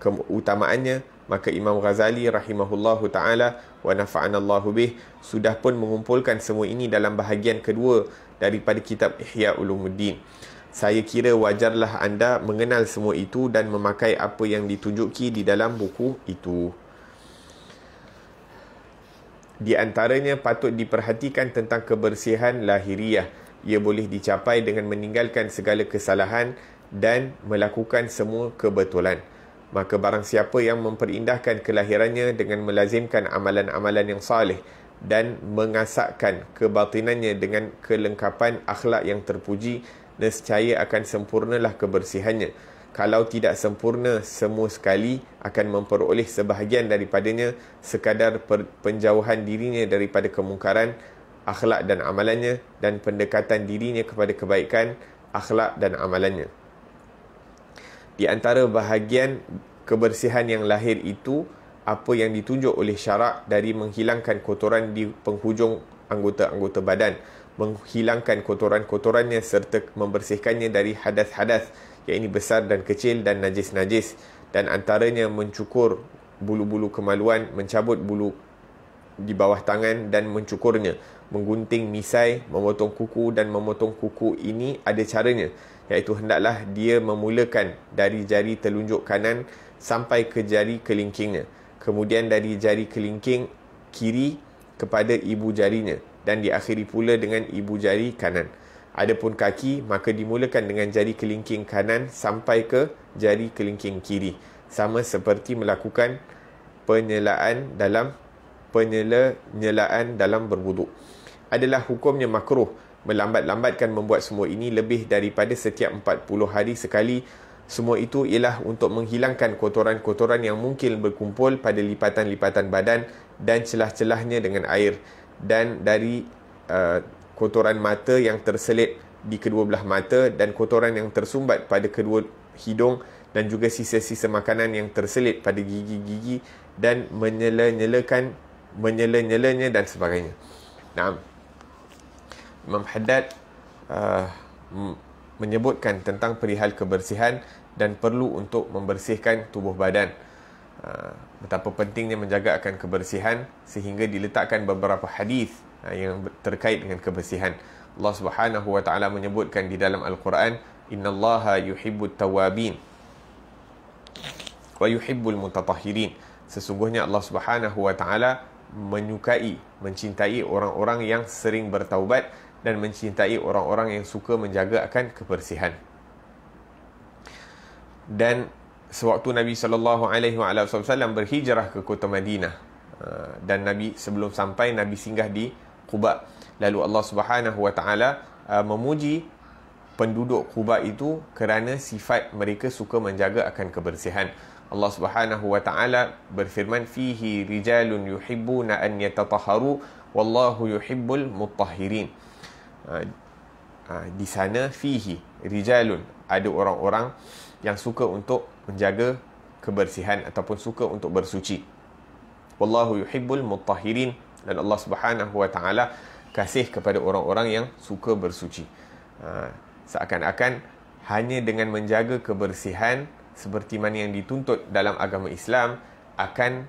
keutamaannya, maka Imam Ghazali rahimahullahu ta'ala wa nafa'anallahu bih sudah pun mengumpulkan semua ini dalam bahagian kedua daripada kitab Ihya Ulumuddin. Saya kira wajarlah anda mengenal semua itu dan memakai apa yang ditunjuki di dalam buku itu. Di antaranya patut diperhatikan tentang kebersihan lahiriah. Ia boleh dicapai dengan meninggalkan segala kesalahan dan melakukan semua kebetulan. Maka barang siapa yang memperindahkan kelahirannya dengan melazimkan amalan-amalan yang saleh dan mengasahkan kebatinannya dengan kelengkapan akhlak yang terpuji, nescaya akan sempurnalah kebersihannya. Kalau tidak sempurna semua sekali, akan memperoleh sebahagian daripadanya sekadar penjauhan dirinya daripada kemungkaran, akhlak dan amalannya, dan pendekatan dirinya kepada kebaikan, akhlak dan amalannya. Di antara bahagian kebersihan yang lahir itu, apa yang ditunjuk oleh syarak dari menghilangkan kotoran di penghujung anggota-anggota badan, menghilangkan kotoran-kotorannya serta membersihkannya dari hadas-hadas, iaitu besar dan kecil dan najis-najis, dan antaranya mencukur bulu-bulu kemaluan, mencabut bulu di bawah tangan dan mencukurnya, menggunting misai, memotong kuku, dan memotong kuku ini ada caranya, iaitu hendaklah dia memulakan dari jari telunjuk kanan sampai ke jari kelingkingnya, kemudian dari jari kelingking kiri kepada ibu jarinya, dan diakhiri pula dengan ibu jari kanan. Adapun kaki, maka dimulakan dengan jari kelingking kanan sampai ke jari kelingking kiri, sama seperti melakukan penyelaan dalam berwuduk. Adalah hukumnya makruh melambat-lambatkan membuat semua ini lebih daripada setiap 40 hari sekali. Semua itu ialah untuk menghilangkan kotoran-kotoran yang mungkin berkumpul pada lipatan-lipatan badan dan celah-celahnya dengan air, dan dari kotoran mata yang terselit di kedua belah mata, dan kotoran yang tersumbat pada kedua hidung, dan juga sisa-sisa makanan yang terselit pada gigi-gigi dan menyela-nyelanya dan sebagainya. Nah, Imam Haddad menyebutkan tentang perihal kebersihan dan perlu untuk membersihkan tubuh badan. Betapa pentingnya menjaga akan kebersihan, sehingga diletakkan beberapa hadis yang terkait dengan kebersihan. Allah Subhanahu wa taala menyebutkan di dalam Al-Quran, innallaha yuhibbut tawabin wa yuhibbul mutatahhirin. Sesungguhnya Allah Subhanahu wa taala mencintai orang-orang yang sering bertaubat dan mencintai orang-orang yang suka menjaga akan kebersihan. Dan sewaktu Nabi SAW berhijrah ke kota Madinah, dan Nabi sebelum sampai, Nabi singgah di Quba. Lalu Allah Subhanahu wa taala memuji penduduk Quba itu kerana sifat mereka suka menjaga akan kebersihan. Allah Subhanahu wa taala berfirman, fihi rijalun yuhibbuna an yatatahharu wallahu yuhibbul mutahhirin. Di sana fihi rijalun, ada orang-orang yang suka untuk menjaga kebersihan ataupun suka untuk bersuci. Wallahu yuhibbul mutahhirin, dan Allah Subhanahu wa taala kasih kepada orang-orang yang suka bersuci. Seakan-akan hanya dengan menjaga kebersihan seperti mana yang dituntut dalam agama Islam akan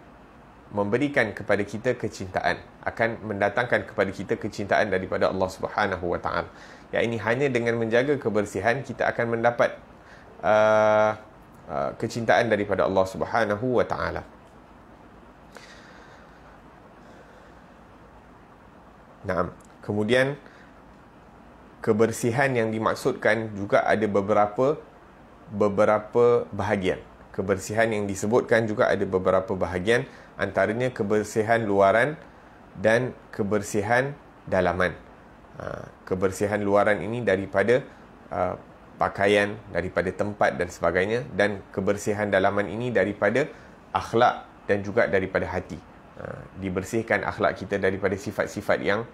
memberikan kepada kita kecintaan, akan mendatangkan kepada kita kecintaan daripada Allah Subhanahu wa taala. Ya, ini hanya dengan menjaga kebersihan kita akan mendapat kecintaan daripada Allah Subhanahu wa taala. Nah, kemudian kebersihan yang dimaksudkan juga ada beberapa bahagian. Kebersihan yang disebutkan juga ada beberapa bahagian, antaranya kebersihan luaran dan kebersihan dalaman. Kebersihan luaran ini daripada pakaian, daripada tempat dan sebagainya, dan kebersihan dalaman ini daripada akhlak dan juga daripada hati. Dibersihkan akhlak kita daripada sifat-sifat yang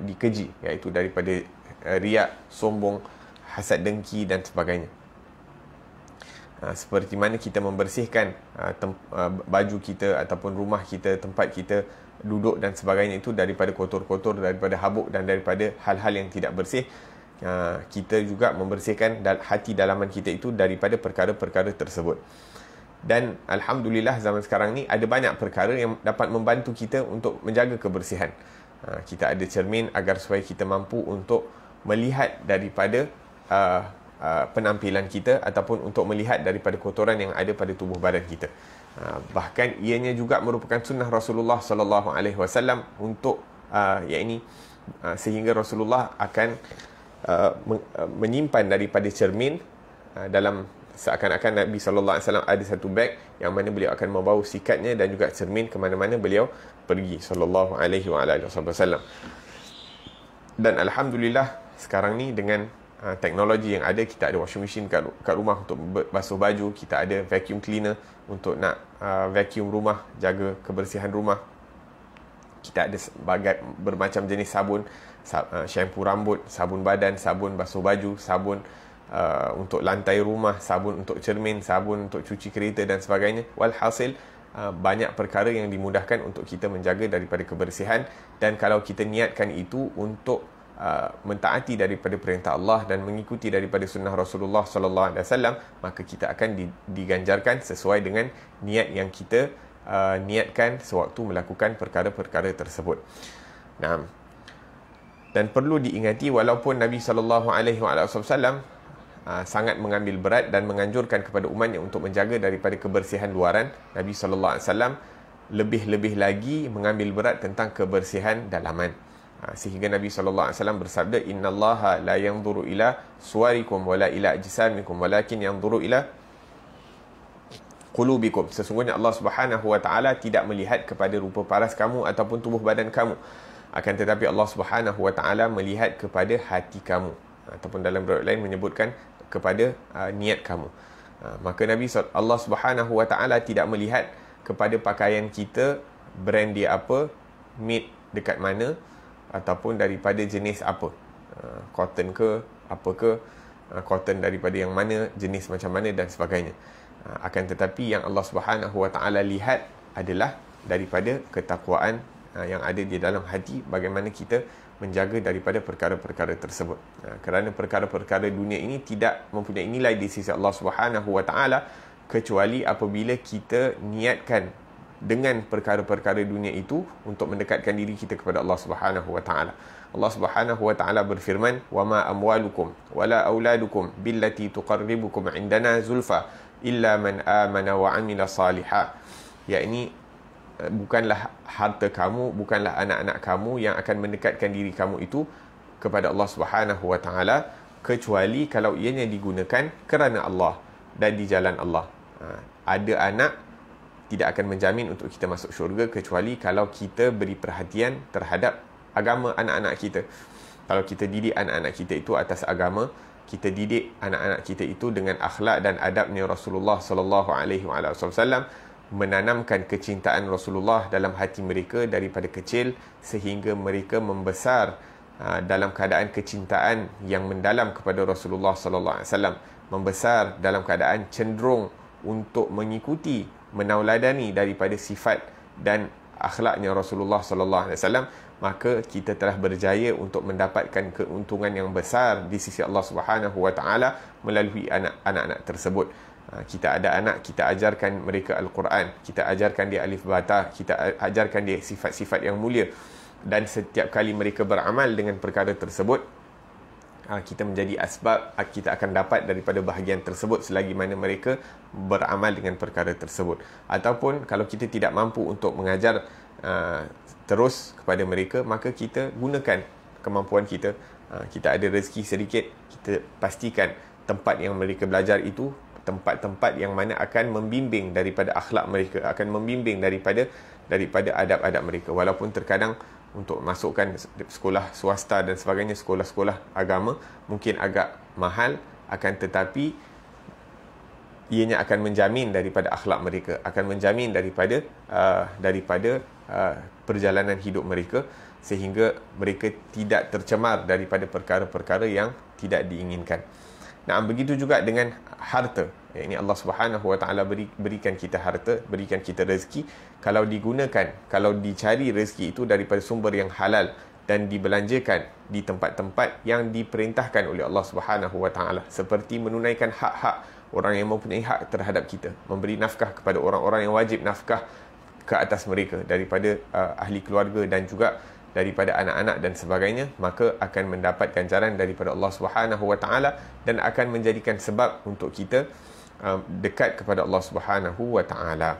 dikeji, iaitu daripada riak, sombong, hasad dengki dan sebagainya. Seperti mana kita membersihkan baju kita ataupun rumah kita, tempat kita duduk dan sebagainya itu daripada kotor-kotor, daripada habuk dan daripada hal-hal yang tidak bersih. Kita juga membersihkan hati dalaman kita itu daripada perkara-perkara tersebut. Dan Alhamdulillah zaman sekarang ni ada banyak perkara yang dapat membantu kita untuk menjaga kebersihan. Kita ada cermin agar supaya kita mampu untuk melihat daripada penampilan kita ataupun untuk melihat daripada kotoran yang ada pada tubuh badan kita. Bahkan ianya juga merupakan sunnah Rasulullah sallallahu alaihi wasallam untuk sehingga Rasulullah akan menyimpan daripada cermin dalam, seakan-akan Nabi sallallahu alaihi wasallam ada satu beg yang mana beliau akan membawa sikatnya dan juga cermin ke mana-mana beliau pergi sallallahu alaihi wasallam. Dan alhamdulillah sekarang ni dengan teknologi yang ada, kita ada washing machine kat rumah untuk basuh baju, kita ada vacuum cleaner untuk nak vacuum rumah, jaga kebersihan rumah. Kita ada bermacam jenis sabun, shampoo rambut, sabun badan, sabun basuh baju, sabun untuk lantai rumah, sabun untuk cermin, sabun untuk cuci kereta dan sebagainya. Walhasil banyak perkara yang dimudahkan untuk kita menjaga daripada kebersihan. Dan kalau kita niatkan itu untuk mentaati daripada perintah Allah dan mengikuti daripada sunnah Rasulullah sallallahu alaihi wasallam, maka kita akan diganjarkan sesuai dengan niat yang kita niatkan sewaktu melakukan perkara-perkara tersebut. Nah, dan perlu diingati, walaupun Nabi sallallahu alaihi wasallam sangat mengambil berat dan menganjurkan kepada umatnya untuk menjaga daripada kebersihan luaran, Nabi sallallahu alaihi wasallam lebih-lebih lagi mengambil berat tentang kebersihan dalaman. Sehingga Nabi SAW bersabda, innallaha la yanzuru ila suwarikum wala ila ajsamikum walakin yanzuru ila qulubikum. Sesungguhnya Allah Subhanahu wa taala tidak melihat kepada rupa paras kamu ataupun tubuh badan kamu, Akan tetapi Allah Subhanahu Wa Taala melihat kepada hati kamu, ataupun dalam riwayat lain menyebutkan kepada niat kamu. Maka Allah Subhanahu Wa Taala tidak melihat kepada pakaian kita, brand dia apa, made dekat mana, ataupun daripada jenis apa, cotton ke apa ke, cotton daripada yang mana, jenis macam mana dan sebagainya. Akan tetapi yang Allah Subhanahu Wa Taala lihat adalah daripada ketakwaan yang ada di dalam hati, bagaimana kita menjaga daripada perkara-perkara tersebut. Kerana perkara-perkara dunia ini tidak mempunyai nilai di sisi Allah Subhanahu Wa Taala kecuali apabila kita niatkan dengan perkara-perkara dunia itu untuk mendekatkan diri kita kepada Allah Subhanahu Wa Taala. Allah Subhanahu Wa Taala berfirman, "Wa ma amwalukum wala auladukum billati tuqarribukum indana zulfa illa man amana wa amila salihah." Yakni bukanlah harta kamu, bukanlah anak-anak kamu yang akan mendekatkan diri kamu itu kepada Allah Subhanahu Wa Taala, kecuali kalau ianya digunakan kerana Allah dan di jalan Allah. Ada anak tidak akan menjamin untuk kita masuk syurga kecuali kalau kita beri perhatian terhadap agama anak-anak kita. Kalau kita didik anak-anak kita itu atas agama, kita didik anak-anak kita itu dengan akhlak dan adabnya Rasulullah sallallahu alaihi wasallam, menanamkan kecintaan Rasulullah dalam hati mereka daripada kecil sehingga mereka membesar dalam keadaan kecintaan yang mendalam kepada Rasulullah sallallahu alaihi wasallam, membesar dalam keadaan cenderung untuk mengikuti, menauladani daripada sifat dan akhlaknya Rasulullah sallallahu alaihi wasallam, maka kita telah berjaya untuk mendapatkan keuntungan yang besar di sisi Allah Subhanahu Wa Taala melalui anak-anak tersebut. Kita ada anak, kita ajarkan mereka Al-Quran, kita ajarkan dia alif bata, kita ajarkan dia sifat-sifat yang mulia, dan setiap kali mereka beramal dengan perkara tersebut, kita menjadi asbab kita akan dapat daripada bahagian tersebut selagi mana mereka beramal dengan perkara tersebut. Ataupun kalau kita tidak mampu untuk mengajar terus kepada mereka, maka kita gunakan kemampuan kita. Kita ada rezeki sedikit, kita pastikan tempat yang mereka belajar itu tempat-tempat yang mana akan membimbing daripada akhlak mereka, akan membimbing daripada adab-adab mereka. Walaupun terkadang untuk masukkan sekolah swasta dan sebagainya, sekolah-sekolah agama mungkin agak mahal, akan tetapi ianya akan menjamin daripada akhlak mereka, akan menjamin daripada perjalanan hidup mereka, sehingga mereka tidak tercemar daripada perkara-perkara yang tidak diinginkan. Nah, begitu juga dengan harta. Ini Allah Subhanahu Wa Taala berikan kita harta, berikan kita rezeki. Kalau digunakan, kalau dicari rezeki itu daripada sumber yang halal dan dibelanjakan di tempat-tempat yang diperintahkan oleh Allah Subhanahu Wa Taala, seperti menunaikan hak-hak orang yang mempunyai hak terhadap kita, memberi nafkah kepada orang-orang yang wajib nafkah ke atas mereka daripada ahli keluarga dan juga daripada anak-anak dan sebagainya, maka akan mendapat ganjaran daripada Allah Subhanahu Wa Taala dan akan menjadikan sebab untuk kita dekat kepada Allah Subhanahu Wa Taala.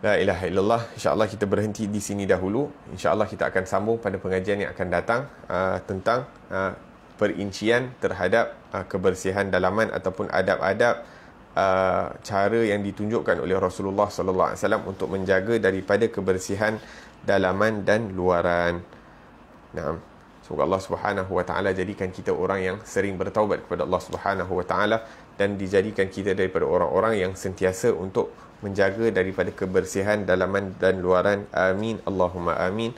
La ilaha illallah. InsyaAllah kita berhenti di sini dahulu. InsyaAllah kita akan sambung pada pengajian yang akan datang tentang perincian terhadap kebersihan dalaman ataupun adab-adab cara yang ditunjukkan oleh Rasulullah sallallahu alaihi wasallam untuk menjaga daripada kebersihan dalaman dan luaran. Naam. Semoga Allah Subhanahu Wa Taala jadikan kita orang yang sering bertaubat kepada Allah Subhanahu Wa Taala dan dijadikan kita daripada orang-orang yang sentiasa untuk menjaga daripada kebersihan dalaman dan luaran. Amin. Allahumma amin.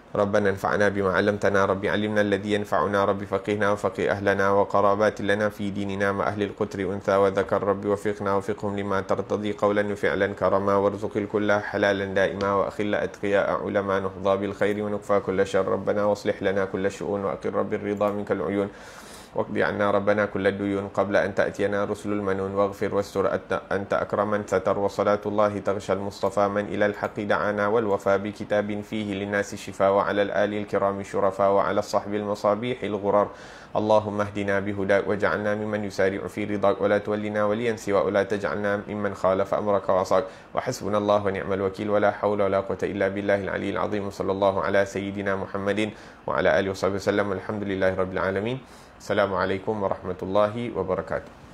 ربنا انفعنا بما علمتنا ربي علمنا الذي ينفعنا ربي فقهنا وفقه أهلنا وقرابات لنا في ديننا مع أهل القتر أنثى وذكر ربي وفقنا وفقهم لما ترتضي قولا وفعلا كرما وارزق الكل حلالا دائما وأخل أتقياء علماء نحظى بالخير ونكفى كل شر ربنا واصلح لنا كل الشؤون وأقر ربي الرضا منك العيون واقضي عنا ربنا كل الديون قبل أن تأتينا رسل المنون واغفر واستر أنت أكرم من ستر وصلاة الله تغشى المصطفى من إلى الحق دعانا والوفى بكتاب فيه للناس الشفاء وعلى الآل الكرام الشرفاء وعلى الصحب المصابيح الغرار اللهم اهدنا بهداك واجعلنا ممن يسارع في رضاك ولا تولنا وليا سواك ولا تجعلنا ممن خالف أمرك وعصاك وحسبنا الله ونعم الوكيل ولا حول ولا قوة إلا بالله العلي العظيم صلى الله على سيدنا محمد وعلى آله وصحبه وسلم والحمد لله رب العالمين. Assalamualaikum warahmatullahi wabarakatuh.